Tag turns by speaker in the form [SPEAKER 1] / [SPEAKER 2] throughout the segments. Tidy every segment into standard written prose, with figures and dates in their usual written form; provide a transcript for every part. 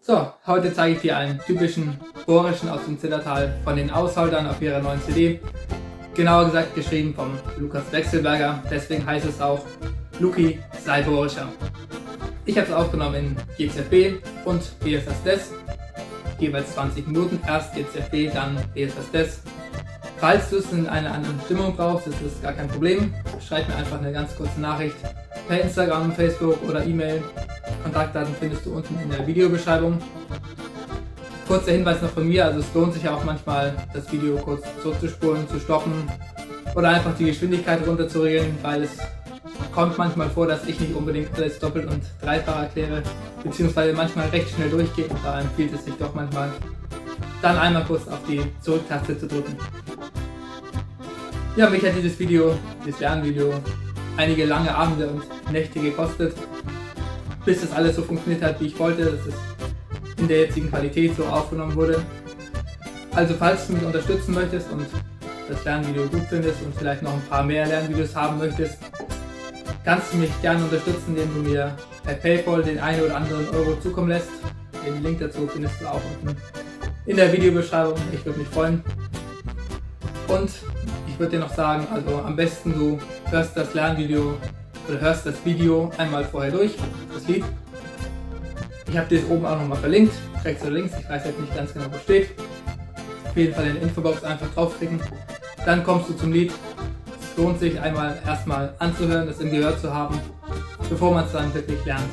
[SPEAKER 1] So, heute zeige ich dir einen typischen Bohrischen aus dem Zillertal von den Ausholdern auf ihrer neuen CD. Genauer gesagt geschrieben vom Lukas Wechselberger, deswegen heißt es auch Luki sei Bohrischer. Ich habe es aufgenommen in GZB und BSS Des, jeweils 20 Minuten, erst GZB, dann BSS Des. Falls du es in einer anderen Stimmung brauchst, ist das gar kein Problem. Schreib mir einfach eine ganz kurze Nachricht per Instagram, Facebook oder E-Mail. Kontaktdaten findest du unten in der Videobeschreibung. Kurzer Hinweis noch von mir, also es lohnt sich auch manchmal, das Video kurz zurückzuspulen, zu stoppen oder einfach die Geschwindigkeit runterzuregeln, weil es kommt manchmal vor, dass ich nicht unbedingt alles doppelt und dreifach erkläre, beziehungsweise manchmal recht schnell durchgehe und da empfiehlt es sich doch manchmal, dann einmal kurz auf die Zurücktaste zu drücken. Ja, mich hat dieses Lernvideo, einige lange Abende und Nächte gekostet, bis das alles so funktioniert hat, wie ich wollte, dass es in der jetzigen Qualität so aufgenommen wurde. Also falls du mich unterstützen möchtest und das Lernvideo gut findest und vielleicht noch ein paar mehr Lernvideos haben möchtest, kannst du mich gerne unterstützen, indem du mir per PayPal den einen oder anderen Euro zukommen lässt. Den Link dazu findest du auch unten in der Videobeschreibung. Ich würde mich freuen. Und ich würde dir noch sagen, also am besten du hörst das Lernvideo oder hörst das Video einmal vorher durch, das Lied. Ich habe dir das oben auch nochmal verlinkt, rechts oder links, ich weiß jetzt nicht ganz genau, wo steht. Auf jeden Fall in der Infobox einfach draufklicken, dann kommst du zum Lied. Es lohnt sich einmal erstmal anzuhören, das im Gehör zu haben, bevor man es dann wirklich lernt.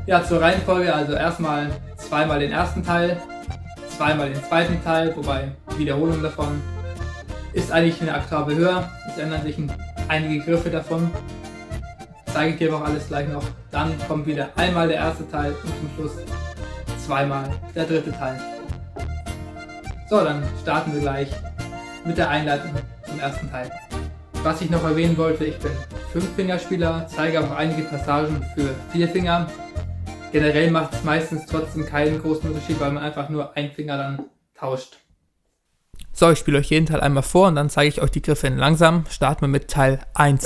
[SPEAKER 1] Ja, zur Reihenfolge, also erstmal zweimal den ersten Teil, zweimal den zweiten Teil, wobei Wiederholung davon ist eigentlich eine Oktave höher, es ändern sich einige Griffe davon. Zeige ich dir aber auch alles gleich noch. Dann kommt wieder einmal der erste Teil und zum Schluss zweimal der dritte Teil. So, dann starten wir gleich mit der Einleitung zum ersten Teil. Was ich noch erwähnen wollte, ich bin Fünffingerspieler, zeige auch einige Passagen für Vierfinger. Generell macht es meistens trotzdem keinen großen Unterschied, weil man einfach nur einen Finger dann tauscht. So, ich spiele euch jeden Teil einmal vor und dann zeige ich euch die Griffe in langsam. Starten wir mit Teil 1.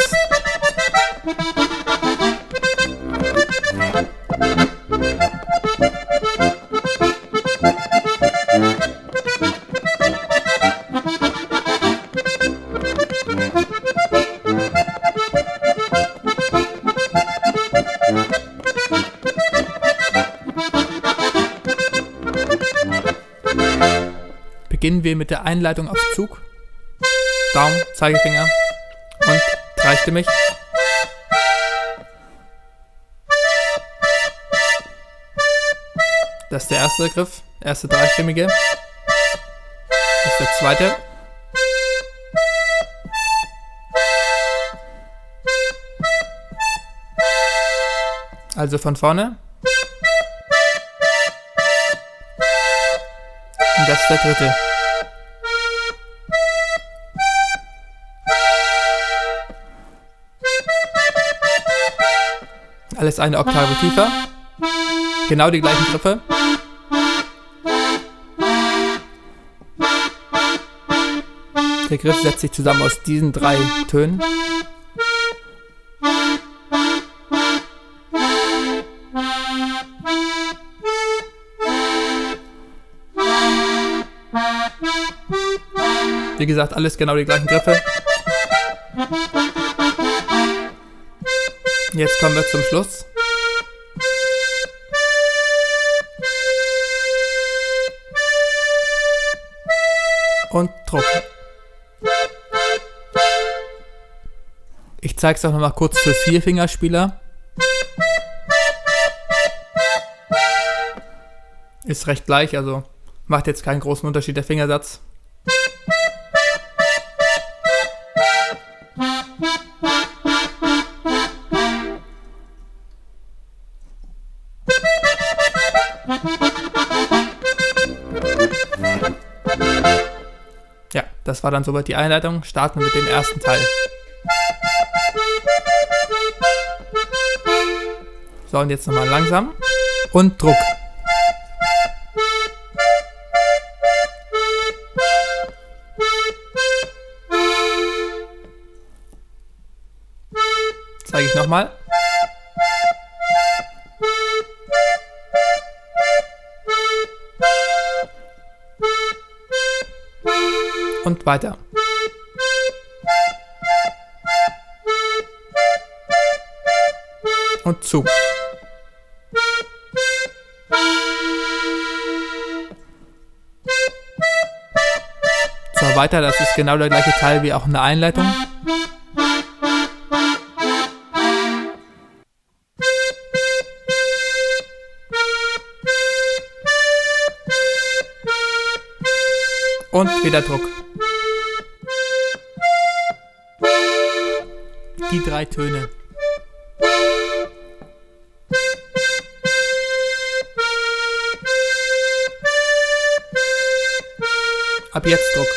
[SPEAKER 1] Beginnen wir mit der Einleitung auf Zug. Daumen, Zeigefinger und dreistimmig. Das ist der erste Griff, erste dreistimmige. Das ist der zweite. Also von vorne. Und das ist der dritte. Alles eine Oktave tiefer. Genau die gleichen Griffe. Der Griff setzt sich zusammen aus diesen drei Tönen. Wie gesagt, alles genau die gleichen Griffe. Jetzt kommen wir zum Schluss. Und Druck. Ich zeige es auch nochmal kurz für Vierfingerspieler. Ist recht gleich, also macht jetzt keinen großen Unterschied der Fingersatz. Ja, das war dann soweit die Einleitung. Starten wir mit dem ersten Teil. So, und jetzt nochmal langsam. Und Druck. Zeige ich nochmal. Und weiter. Und Zug. So, weiter, das ist genau der gleiche Teil wie auch in der Einleitung. Und wieder Druck. Die 3 Töne. Ab jetzt Druck.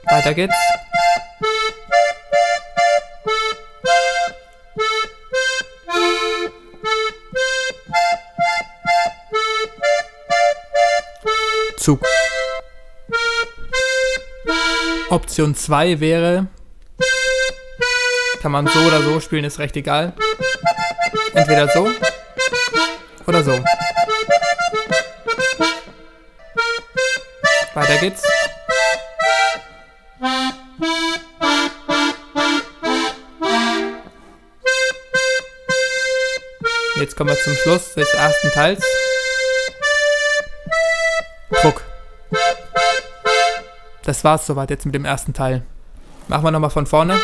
[SPEAKER 1] Weiter geht's. Zug. Option 2 wäre, kann man so oder so spielen, ist recht egal. Entweder so oder so. Weiter geht's. Jetzt kommen wir zum Schluss des ersten Teils. Druck. Das war's soweit jetzt mit dem ersten Teil. Machen wir nochmal von vorne.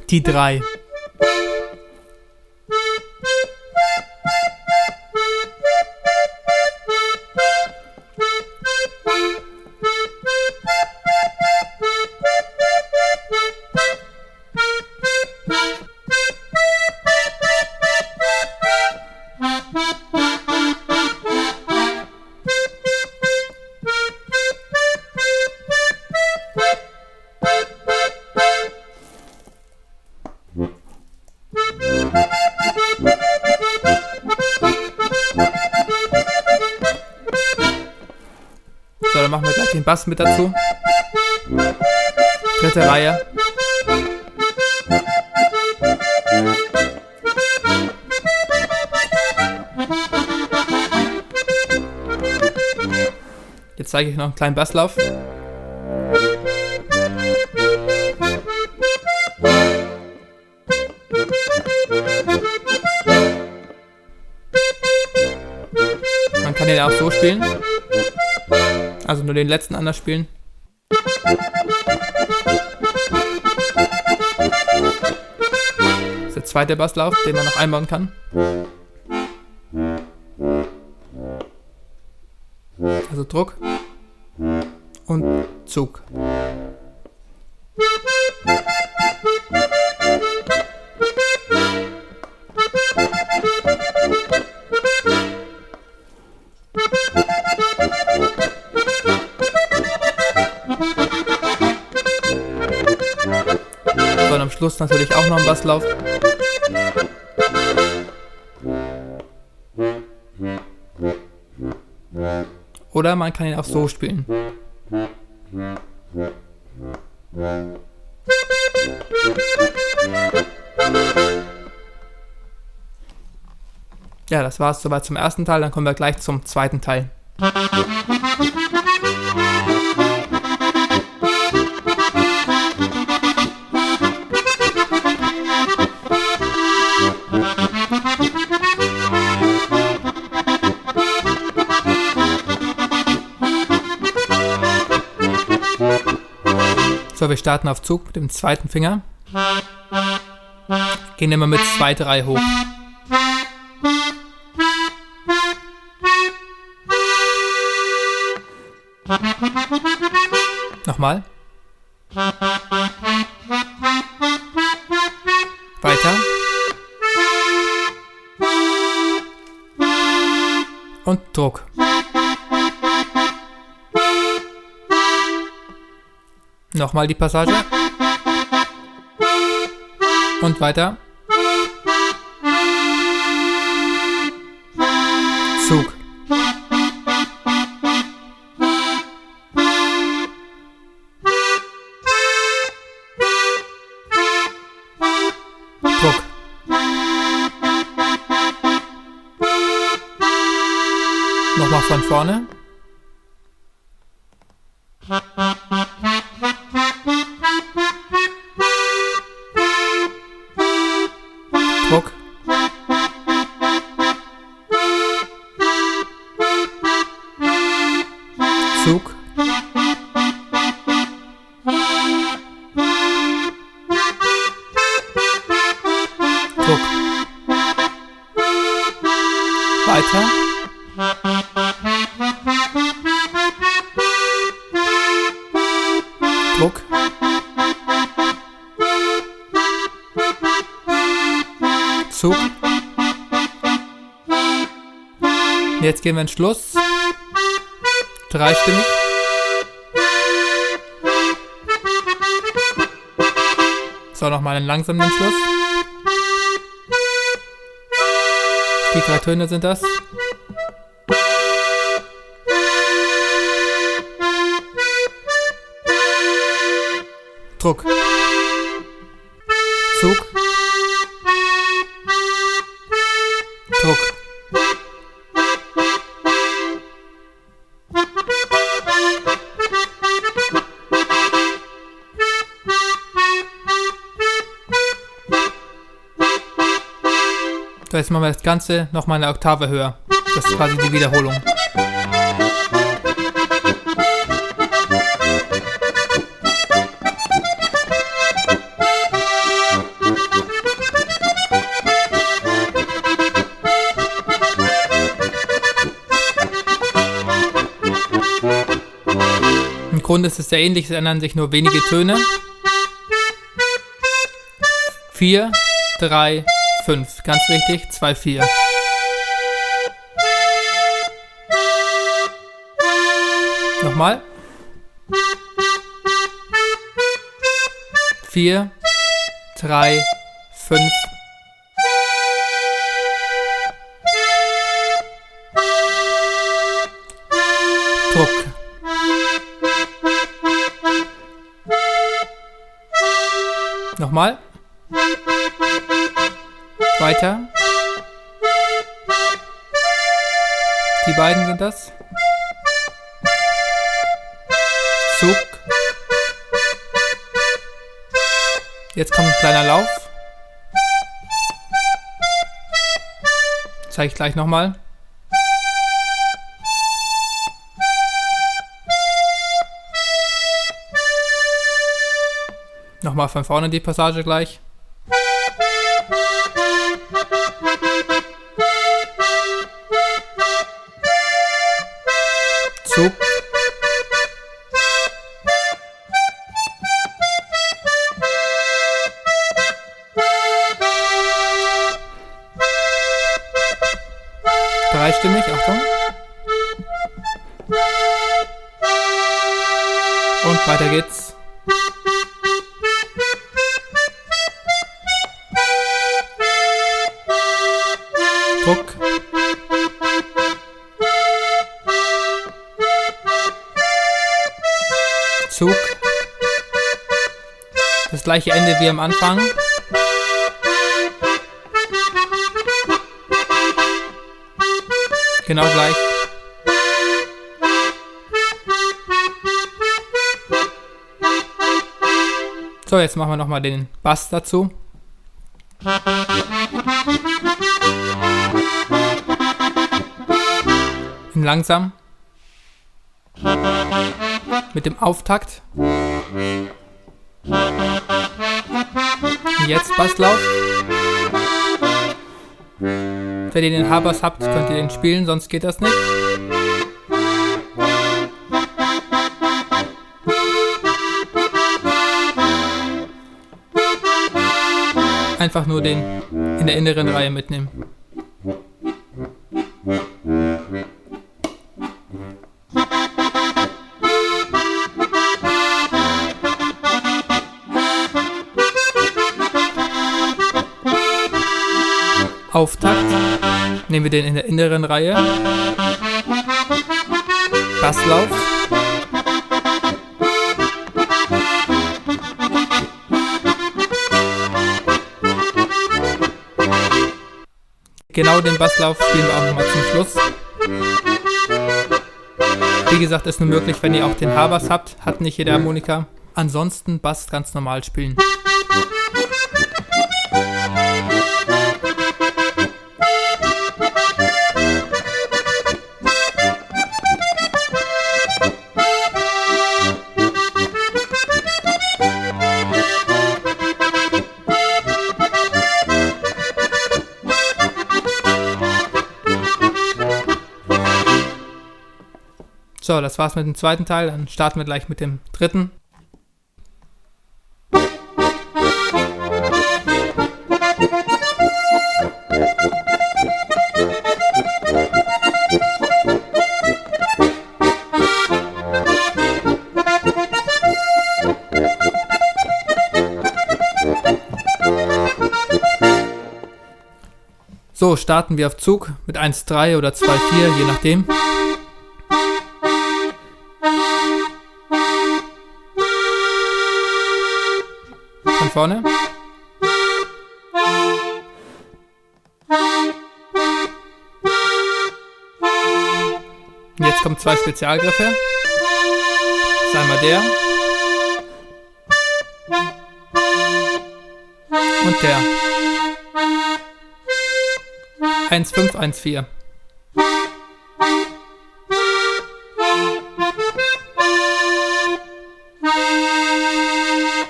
[SPEAKER 1] Die 3. So, dann machen wir gleich den Bass mit dazu. Dritte Reihe. Jetzt zeige ich noch einen kleinen Basslauf. Man kann den auch so spielen. Also nur den letzten anders spielen. Das ist der zweite Basslauf, den man noch einbauen kann. Also Druck und Zug. Und am Schluss natürlich auch noch ein Basslauf. Oder man kann ihn auch so spielen. Ja, das war's soweit zum ersten Teil, dann kommen wir gleich zum zweiten Teil. So, wir starten auf Zug mit dem zweiten Finger. Gehen immer mit 2-3 hoch. Nochmal. Weiter. Und Druck. Nochmal die Passage. Und weiter. Zug. Druck. Nochmal von vorne. Druck. Zug. Druck. Weiter. Druck. Zug. Jetzt gehen wir in Schluss. Dreistimmig. So, nochmal einen langsamen Schluss. Die 3 Töne sind das. Druck. Zug. Druck. So, jetzt machen wir das Ganze nochmal eine Oktave höher. Das ist quasi die Wiederholung. Im Grunde ist es sehr ähnlich, es ändern sich nur wenige Töne. 4, 3, 5. Ganz wichtig, 2, 4. Nochmal. 4, 3, 5. Druck. Nochmal. Weiter. Die beiden sind das. Zug. Jetzt kommt ein kleiner Lauf. Zeige ich gleich nochmal. Nochmal von vorne die Passage gleich. Zug. Dreistimmig, Achtung. Und weiter geht's. Druck. Zug. Das gleiche Ende wie am Anfang. Genau gleich. So, jetzt machen wir nochmal den Bass dazu. In langsam. Mit dem Auftakt. Und jetzt Basslauf. Wenn ihr den Haarbass habt, könnt ihr den spielen, sonst geht das nicht. Einfach nur den in der inneren Reihe mitnehmen. Auftakt nehmen wir den in der inneren Reihe. Basslauf. Genau den Basslauf spielen wir auch nochmal zum Schluss. Wie gesagt, ist nur möglich, wenn ihr auch den Haarbass habt. Hat nicht jede Harmonika. Ansonsten Bass ganz normal spielen. So, das war's mit dem zweiten Teil. Dann starten wir gleich mit dem dritten. So, starten wir auf Zug mit 1-3 oder 2-4, je nachdem. Von vorne. Und jetzt kommen 2 Spezialgriffe. Das ist einmal der. Und der. 1-5, 1-4.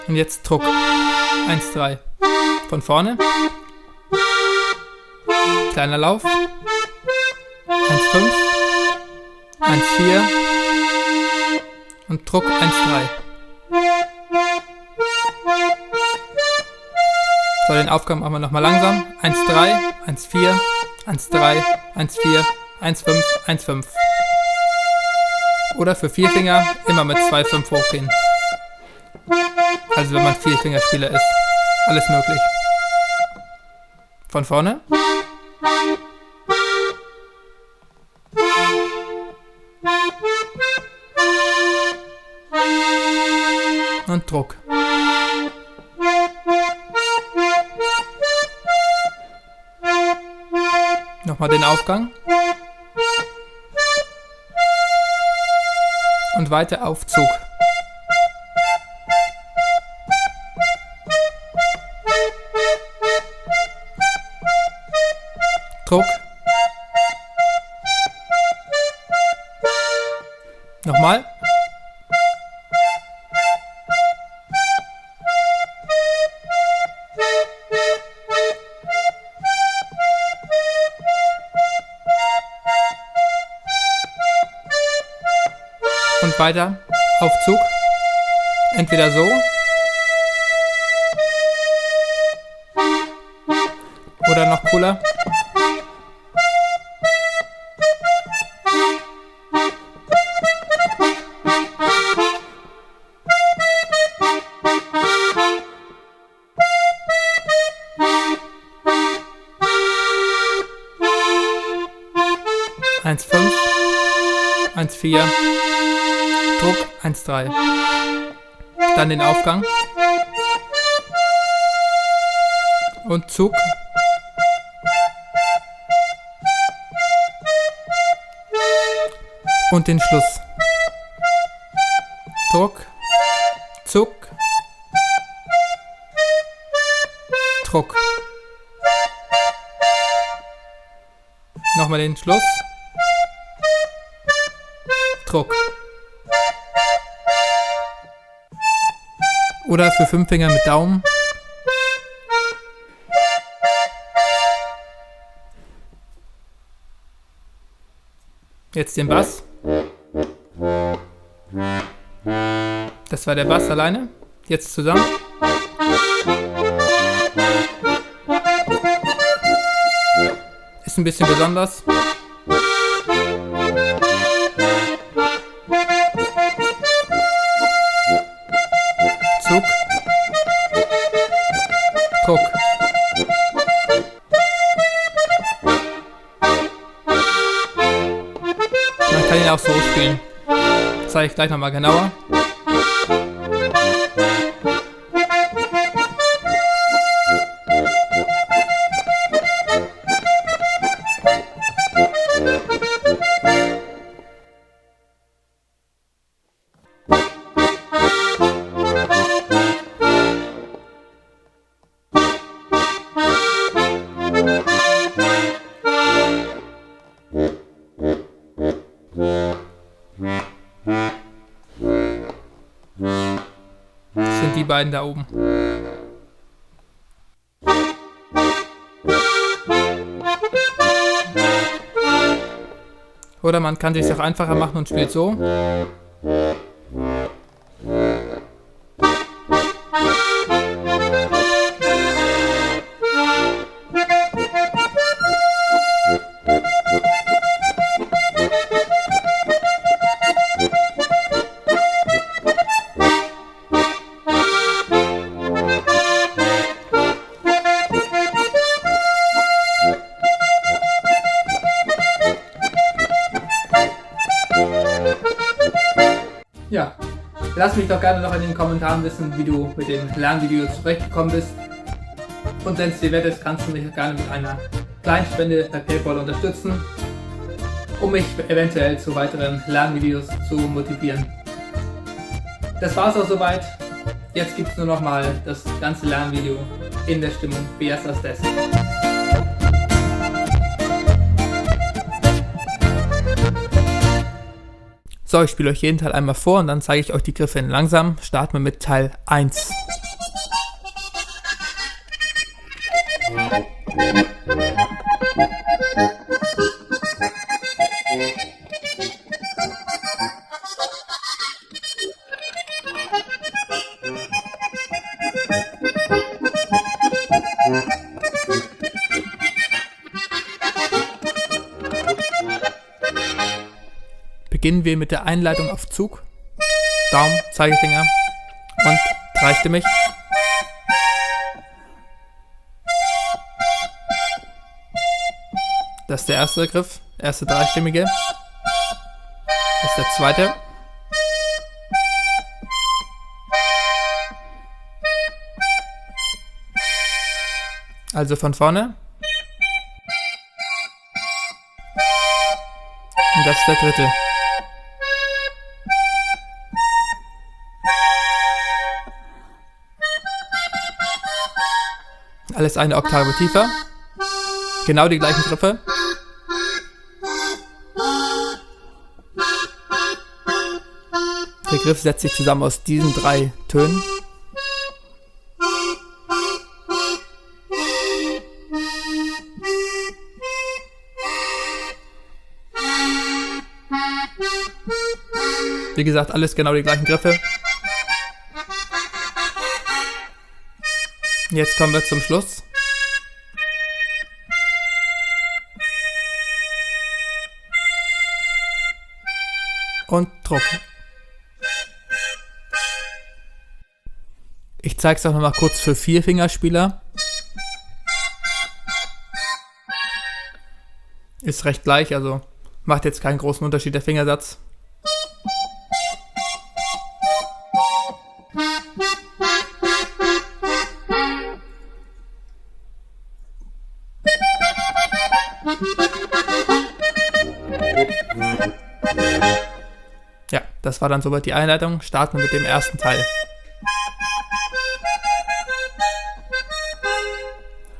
[SPEAKER 1] Und jetzt Druck. 1-3. Von vorne. Kleiner Lauf. 1-5. 1-4. Und Druck 1-3. So, den Aufgaben machen wir nochmal langsam. 1-3, 1-4, 1-3, 1-4, 1-5, 1-5. Oder für Vierfinger immer mit 2-5 hochgehen. Also wenn man Vierfingerspieler ist. Alles möglich. Von vorne. Und Druck. Nochmal den Aufgang. Und weiter auf Zug. Druck. Nochmal. Und weiter auf Zug. Entweder so. Oder noch cooler. Eins 5, 1-4, Druck 1-3. Dann den Aufgang. Und Zug. Und den Schluss. Druck, Zug, Druck. Nochmal den Schluss. Druck. Oder für 5 Finger mit Daumen. Jetzt den Bass. Das war der Bass alleine. Jetzt zusammen. Ist ein bisschen besonders. Zug. Druck. Man kann ihn auch so spielen. Das zeige ich gleich nochmal genauer. Das sind die beiden da oben. Oder man kann es sich auch einfacher machen und spielt so. Ja, lass mich doch gerne noch in den Kommentaren wissen, wie du mit dem Lernvideo zurechtgekommen bist. Und wenn es dir wert ist, kannst du mich gerne mit einer kleinen Spende bei PayPal unterstützen, um mich eventuell zu weiteren Lernvideos zu motivieren. Das war's auch soweit. Jetzt gibt es nur noch mal das ganze Lernvideo in der Stimmung Biesters Desk. So, ich spiele euch jeden Teil einmal vor und dann zeige ich euch die Griffe in langsam. Starten wir mit Teil 1. Beginnen wir mit der Einleitung auf Zug. Daumen, Zeigefinger und dreistimmig. Das ist der erste Griff, erste dreistimmige. Das ist der zweite. Also von vorne. Und das ist der dritte. Alles eine Oktave tiefer. Genau die gleichen Griffe. Der Griff setzt sich zusammen aus diesen 3 Tönen. Wie gesagt, alles genau die gleichen Griffe. Jetzt kommen wir zum Schluss. Und Druck. Ich zeige es auch noch mal kurz für Vierfingerspieler. Ist recht gleich, also macht jetzt keinen großen Unterschied der Fingersatz. Ja, das war dann soweit die Einleitung. Starten wir mit dem ersten Teil.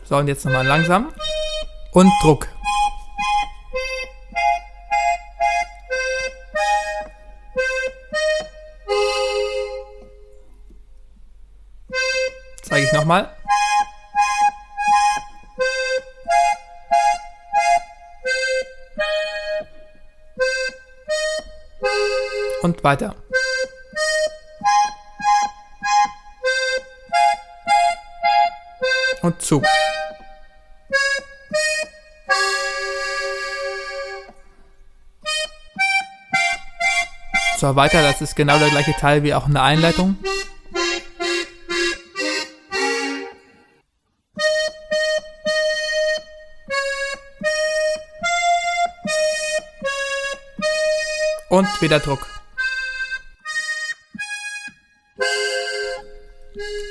[SPEAKER 1] So, und jetzt nochmal langsam. Und Druck. Zeige ich nochmal. Und weiter. Und Zug. So, weiter, das ist genau der gleiche Teil wie auch in der Einleitung. Und wieder Druck.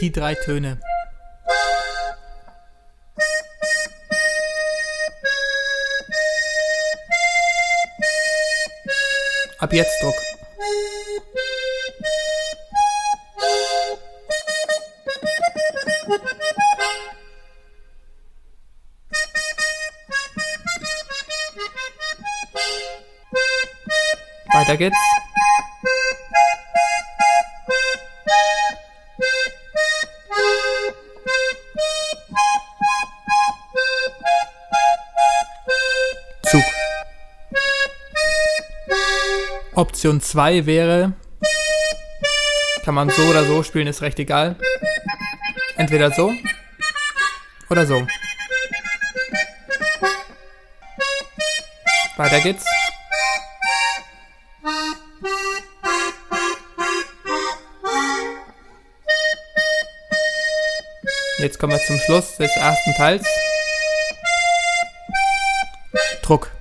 [SPEAKER 1] Die 3 Töne. Ab jetzt Druck. Weiter geht's. Zug. Option 2 wäre, kann man so oder so spielen, ist recht egal. Entweder so oder so. Weiter geht's. Jetzt kommen wir zum Schluss des ersten Teils. Druck.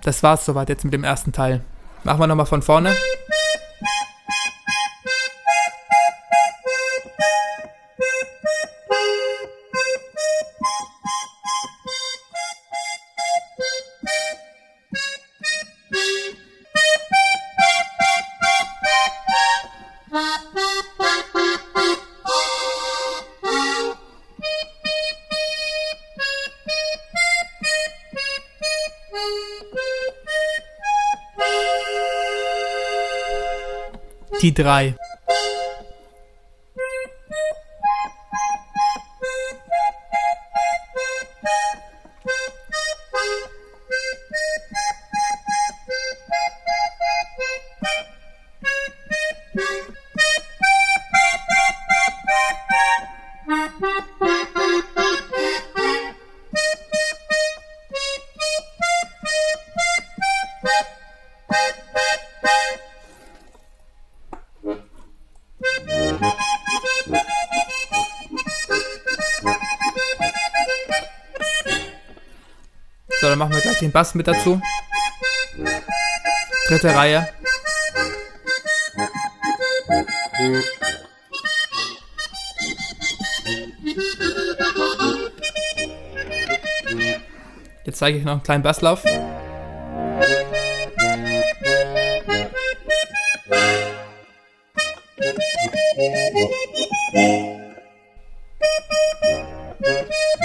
[SPEAKER 1] Das war's soweit jetzt mit dem ersten Teil. Machen wir nochmal von vorne. Die 3. So, dann machen wir gleich den Bass mit dazu. Dritte Reihe. Jetzt zeige ich noch einen kleinen Basslauf.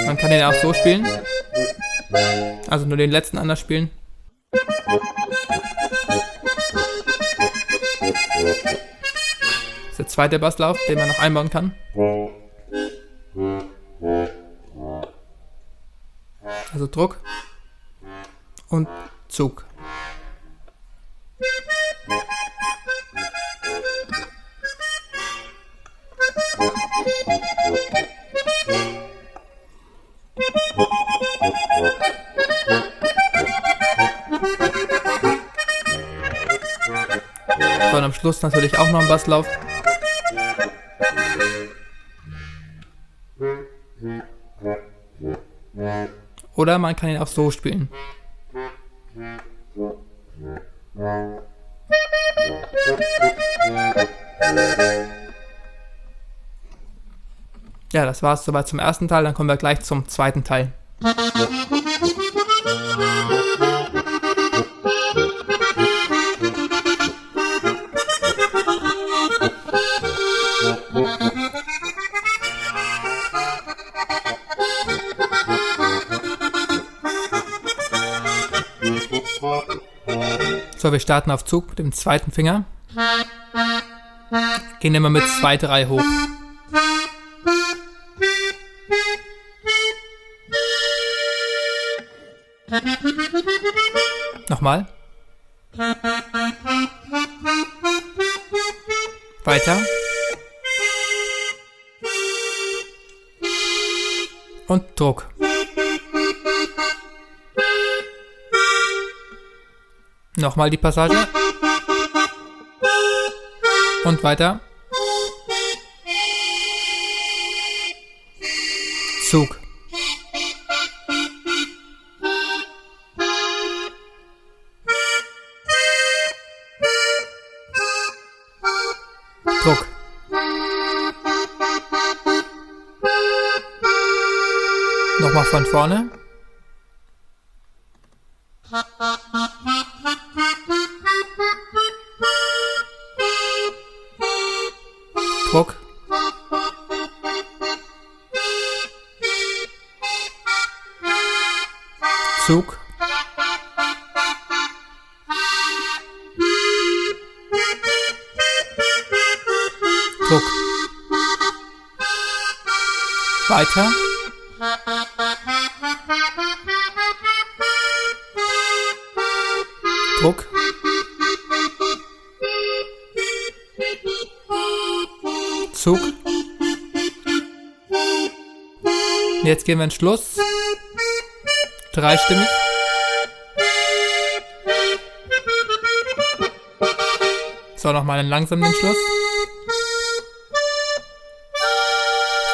[SPEAKER 1] Man kann den auch so spielen. Also nur den letzten anders spielen. Das ist der zweite Basslauf, den man noch einbauen kann. Also Druck und Zug. So, und am Schluss natürlich auch noch ein Basslauf. Oder man kann ihn auch so spielen. Ja, das war's soweit zum ersten Teil, dann kommen wir gleich zum zweiten Teil. So, wir starten auf Zug mit dem zweiten Finger. Gehen immer mit 2-3 hoch. Nochmal. Weiter. Und Druck. Nochmal die Passage. Und weiter. Zug. Druck. Nochmal von vorne. Druck. Zug. Druck. Weiter. Druck. Zug. Jetzt gehen wir in Schluss. Dreistimmig. So, nochmal einen langsamen Schluss.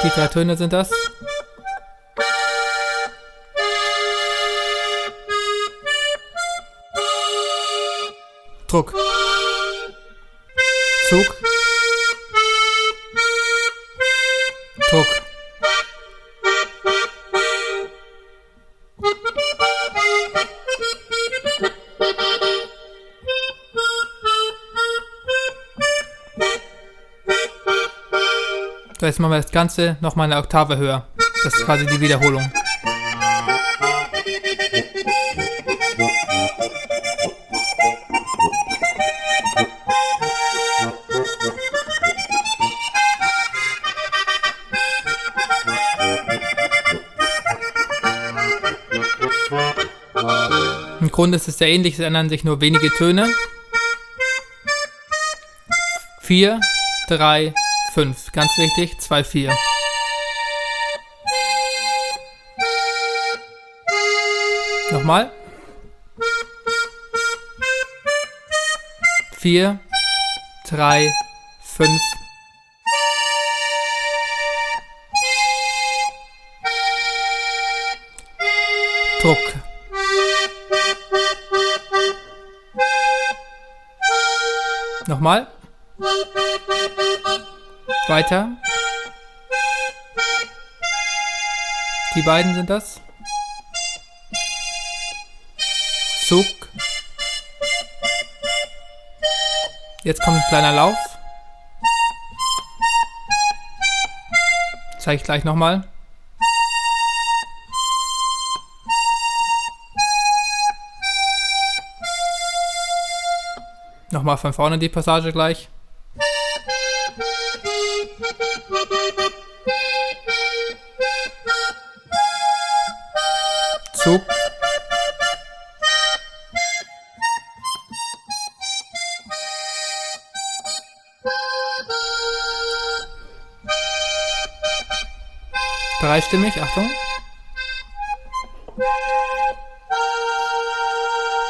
[SPEAKER 1] Die 3 Töne sind das. Druck. Zug. Druck. So, jetzt machen wir das Ganze nochmal eine Oktave höher. Das ist quasi die Wiederholung. Im Grunde ist es sehr ähnlich, es ändern sich nur wenige Töne. 4, 3, 5. Ganz wichtig, 2, 4. Nochmal. 4, 3, 5. Druck. Nochmal. Weiter. Die beiden sind das. Zug. Jetzt kommt ein kleiner Lauf. Zeige ich gleich nochmal. Nochmal von vorne die Passage gleich. Zug. Dreistimmig, Achtung.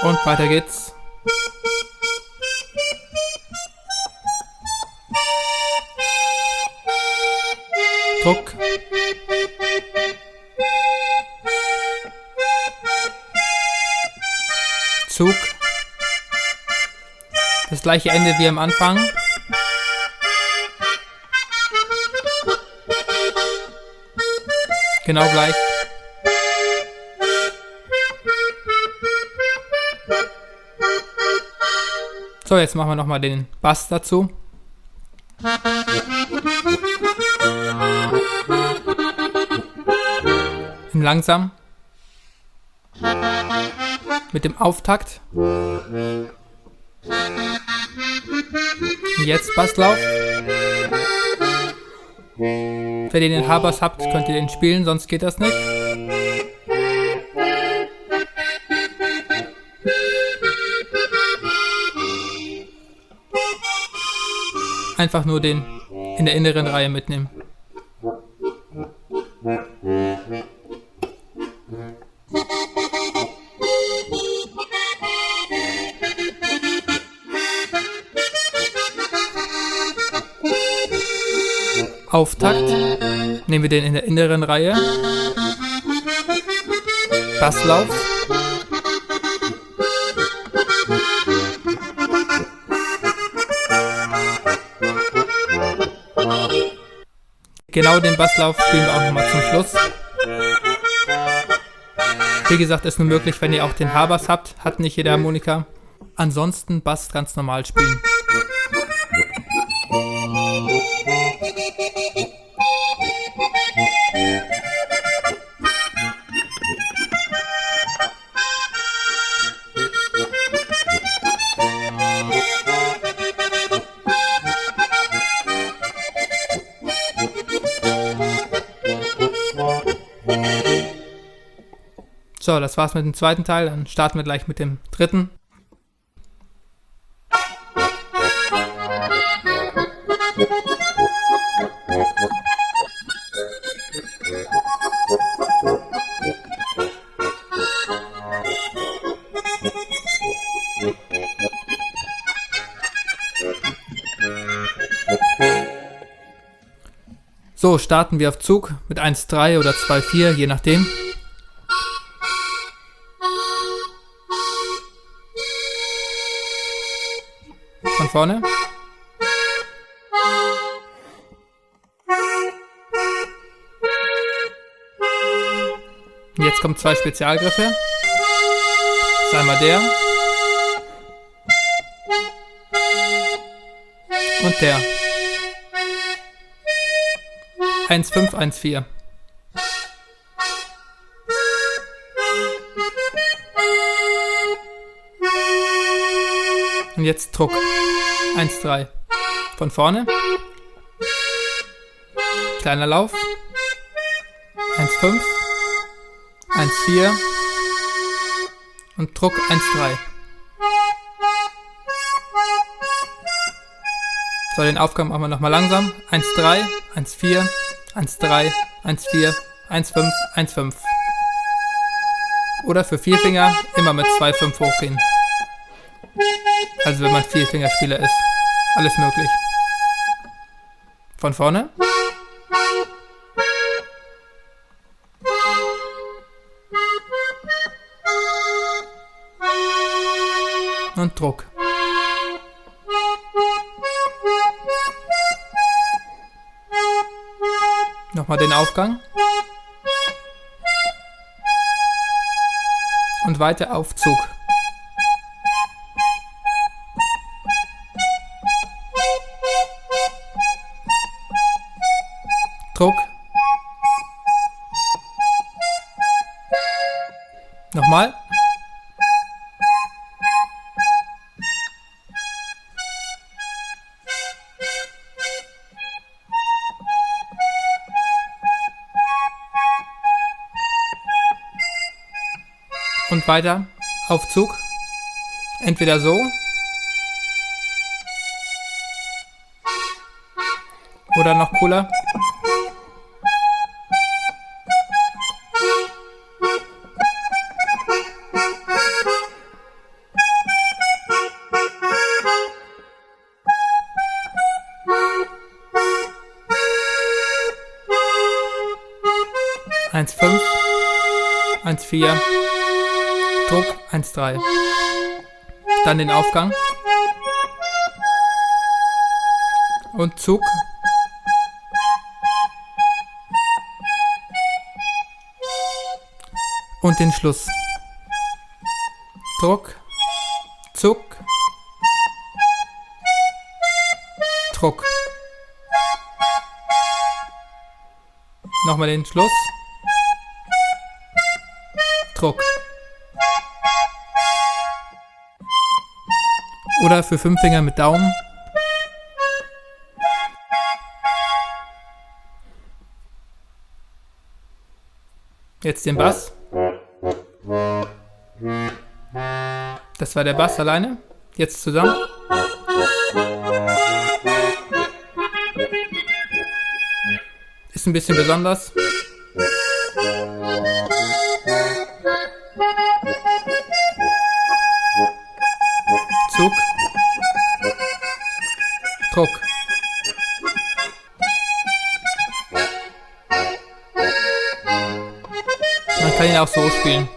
[SPEAKER 1] Und weiter geht's. Druck. Zug. Das gleiche Ende wie am Anfang. Genau gleich. So, jetzt machen wir nochmal den Bass dazu. In langsam. Mit dem Auftakt. Jetzt Basslauf. Wenn ihr den H-Bass habt, könnt ihr den spielen, sonst geht das nicht. einfach nur den in der inneren Reihe mitnehmen. Auftakt nehmen wir den in der inneren Reihe. Basslauf. Genau den Basslauf spielen wir auch nochmal zum Schluss. Wie gesagt, ist nur möglich, wenn ihr auch den Haarbass habt. Hat nicht jede Harmonika. Ansonsten Bass ganz normal spielen. So, das war's mit dem zweiten Teil. Dann starten wir gleich mit dem dritten. So, starten wir auf Zug mit 1,3 oder 2,4, je nachdem. Von vorne. Jetzt kommen 2 Spezialgriffe. Das ist einmal der. Und der. 1,5, 1,4. Und jetzt Druck. 1,3. Von vorne. Kleiner Lauf. 1,5. 1,4. Und Druck 1,3. So, den Aufgang machen wir nochmal langsam. 1,3, 1,4, 1,3, 1,4, 1,5, 1,5. Oder für Vierfinger immer mit 2,5 hochgehen. Also wenn man Vierfingerspieler ist. Alles möglich. Von vorne. Und Druck. Nochmal den Aufgang. Und weiter auf Zug. Druck. Nochmal. Und weiter auf Zug. Entweder so oder noch cooler. Eins 5, 1,4, Druck 1,3. Dann den Aufgang und Zug. Und den Schluss. Druck, Zug, Druck. Nochmal den Schluss. Druck. Oder für 5 Finger mit Daumen. Jetzt den Bass. Das war der Bass alleine. Jetzt zusammen. ist ein bisschen besonders. Zug. Druck. Man kann ihn auch so spielen.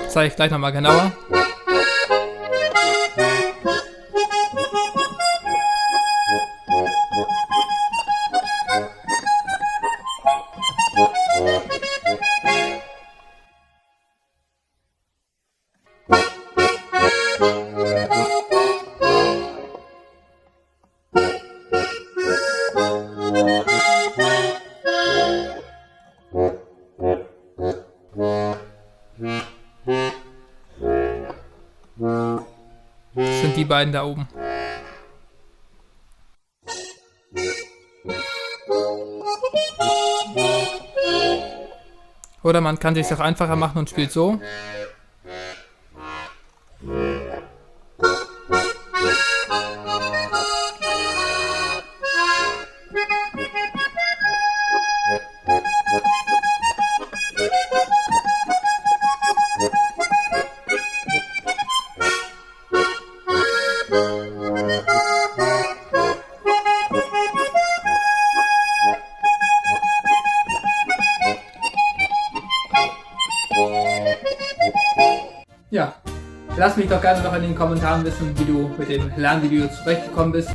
[SPEAKER 1] Das zeige ich gleich nochmal genauer. Das sind die beiden da oben. Oder man kann es sich auch einfacher machen und spielt so. Ja, lass mich doch gerne noch in den Kommentaren wissen, wie du mit dem Lernvideo zurechtgekommen bist.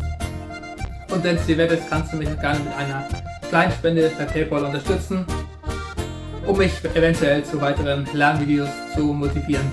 [SPEAKER 1] Und wenn es dir wert ist, kannst du mich gerne mit einer kleinen Spende per PayPal unterstützen, um mich eventuell zu weiteren Lernvideos zu motivieren.